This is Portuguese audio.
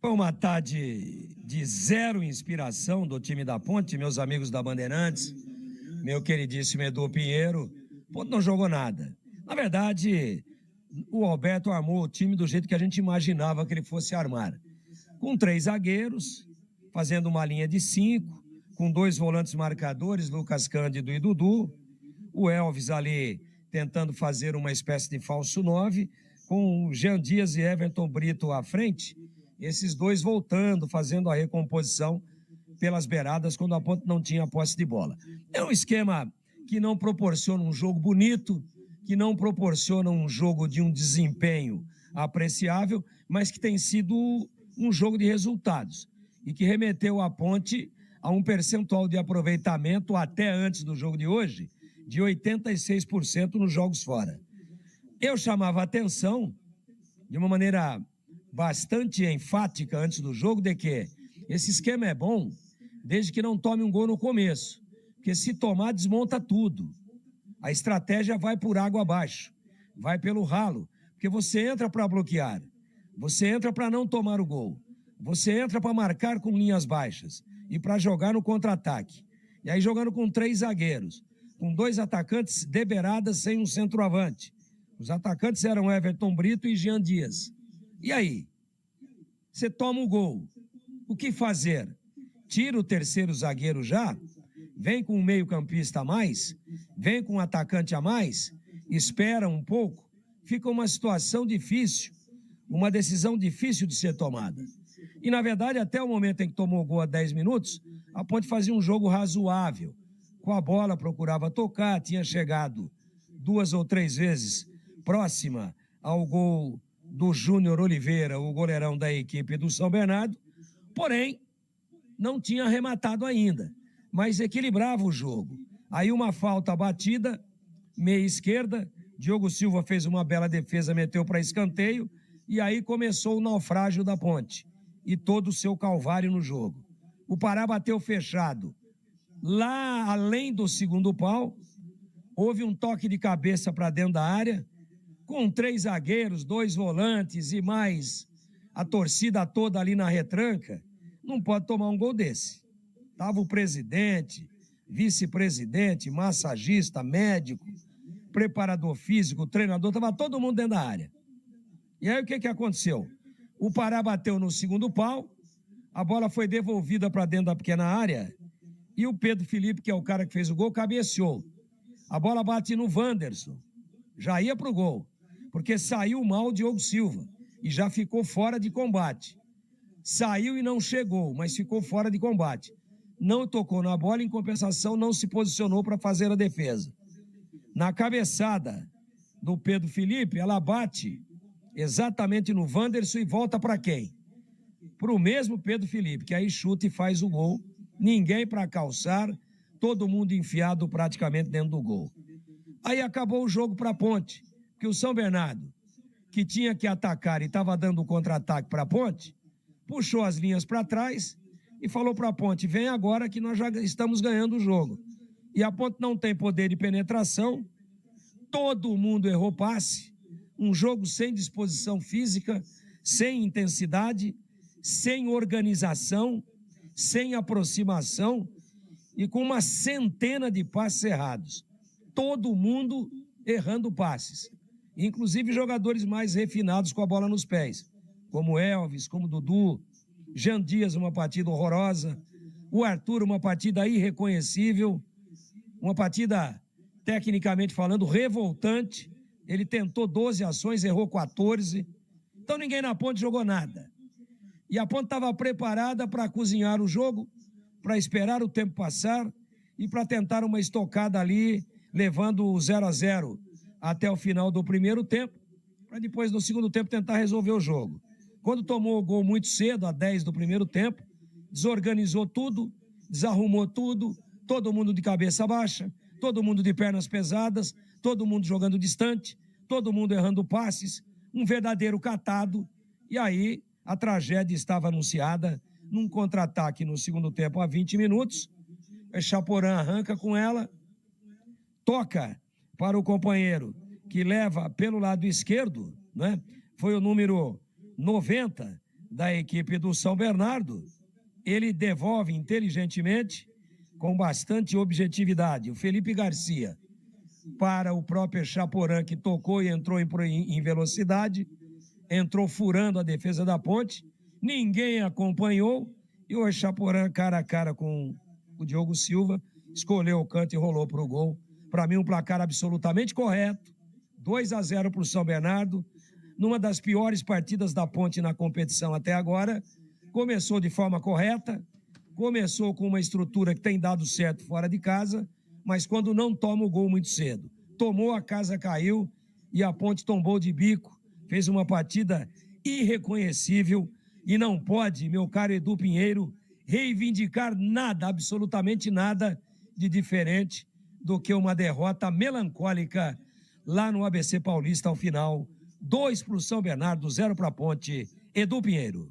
Foi uma tarde de zero inspiração do time da Ponte, meus amigos da Bandeirantes, meu queridíssimo Edu Pinheiro. Ponte não jogou nada. Na verdade, o Alberto armou o time do jeito que a gente imaginava que ele fosse armar. Com 3 zagueiros, fazendo uma linha de 5, com 2 volantes marcadores, Lucas Cândido e Dudu. O Elvis ali tentando fazer uma espécie de falso 9, com o Jean Dias e Everton Brito à frente. Esses dois voltando, fazendo a recomposição pelas beiradas quando a Ponte não tinha posse de bola. É um esquema que não proporciona um jogo bonito, que não proporciona um jogo de um desempenho apreciável, mas que tem sido um jogo de resultados e que remeteu a Ponte a um percentual de aproveitamento até antes do jogo de hoje de 86% nos jogos fora. Eu chamava a atenção de uma maneira bastante enfática antes do jogo de que esse esquema é bom desde que não tome um gol no começo, porque se tomar desmonta tudo. A estratégia vai por água abaixo, vai pelo ralo, porque você entra para bloquear, você entra para não tomar o gol, você entra para marcar com linhas baixas e para jogar no contra-ataque. E aí jogando com 3 zagueiros, com 2 atacantes de beirada sem um centroavante. Os atacantes eram Everton Brito e Jean Dias. E aí? Você toma o gol. O que fazer? Tira o terceiro zagueiro já? Vem com um meio-campista a mais? Vem com um atacante a mais? Espera um pouco? Fica uma situação difícil, uma decisão difícil de ser tomada. E, na verdade, até o momento em que tomou o gol a 10 minutos, a Ponte fazia um jogo razoável. Com a bola, procurava tocar, tinha chegado 2 ou 3 vezes próxima ao gol do Júnior Oliveira, o goleirão da equipe do São Bernardo, porém, não tinha arrematado ainda, mas equilibrava o jogo. Aí uma falta batida, meia esquerda, Diogo Silva fez uma bela defesa, meteu para escanteio, e aí começou o naufrágio da Ponte e todo o seu calvário no jogo. O Pará bateu fechado. Lá além do segundo pau, houve um toque de cabeça para dentro da área, com 3 zagueiros, 2 volantes e mais a torcida toda ali na retranca, não pode tomar um gol desse. Estava o presidente, vice-presidente, massagista, médico, preparador físico, treinador, estava todo mundo dentro da área. E aí o que aconteceu? O Pará bateu no segundo pau, a bola foi devolvida para dentro da pequena área e o Pedro Felipe, que é o cara que fez o gol, cabeceou. A bola bate no Wanderson, já ia para o gol, porque saiu mal o Diogo Silva e já ficou fora de combate. Saiu e não chegou, mas ficou fora de combate. Não tocou na bola, em compensação não se posicionou para fazer a defesa. Na cabeçada do Pedro Felipe, ela bate exatamente no Wanderson e volta para quem? Para o mesmo Pedro Felipe, que aí chuta e faz o gol. Ninguém para calçar, todo mundo enfiado praticamente dentro do gol. Aí acabou o jogo para a Ponte, que o São Bernardo, que tinha que atacar e estava dando o contra-ataque para a Ponte, puxou as linhas para trás e falou para a Ponte, vem agora que nós já estamos ganhando o jogo. E a Ponte não tem poder de penetração, todo mundo errou passe, um jogo sem disposição física, sem intensidade, sem organização, sem aproximação e com uma centena de passes errados. Todo mundo errando passes, inclusive jogadores mais refinados com a bola nos pés, como Elvis, como Dudu, Jean Dias, uma partida horrorosa, o Arthur, uma partida irreconhecível, uma partida, tecnicamente falando, revoltante. Ele tentou 12 ações, errou 14, então ninguém na Ponte jogou nada. E a Ponte estava preparada para cozinhar o jogo, para esperar o tempo passar e para tentar uma estocada ali, levando o 0-0 até o final do primeiro tempo, para depois, no segundo tempo, tentar resolver o jogo. Quando tomou o gol muito cedo, a 10 do primeiro tempo, desorganizou tudo, desarrumou tudo, todo mundo de cabeça baixa, todo mundo de pernas pesadas, todo mundo jogando distante, todo mundo errando passes, um verdadeiro catado, e aí a tragédia estava anunciada num contra-ataque no segundo tempo a 20 minutos, Chaporã arranca com ela, toca para o companheiro que leva pelo lado esquerdo, né? Foi o número 90, da equipe do São Bernardo, ele devolve inteligentemente, com bastante objetividade, o Felipe Garcia para o próprio Chaporã, que tocou e entrou em velocidade, entrou furando a defesa da Ponte, ninguém acompanhou, e o Chaporã, cara a cara com o Diogo Silva, escolheu o canto e rolou para o gol. Para mim, um placar absolutamente correto, 2-0 para o São Bernardo, numa das piores partidas da Ponte na competição até agora. Começou de forma correta, começou com uma estrutura que tem dado certo fora de casa, mas quando não toma o gol muito cedo. Tomou, a casa caiu e a Ponte tombou de bico, fez uma partida irreconhecível e não pode, meu caro Edu Pinheiro, reivindicar nada, absolutamente nada de diferente do que uma derrota melancólica lá no ABC Paulista ao final. 2 para o São Bernardo, 0 para a Ponte. Edu Pinheiro.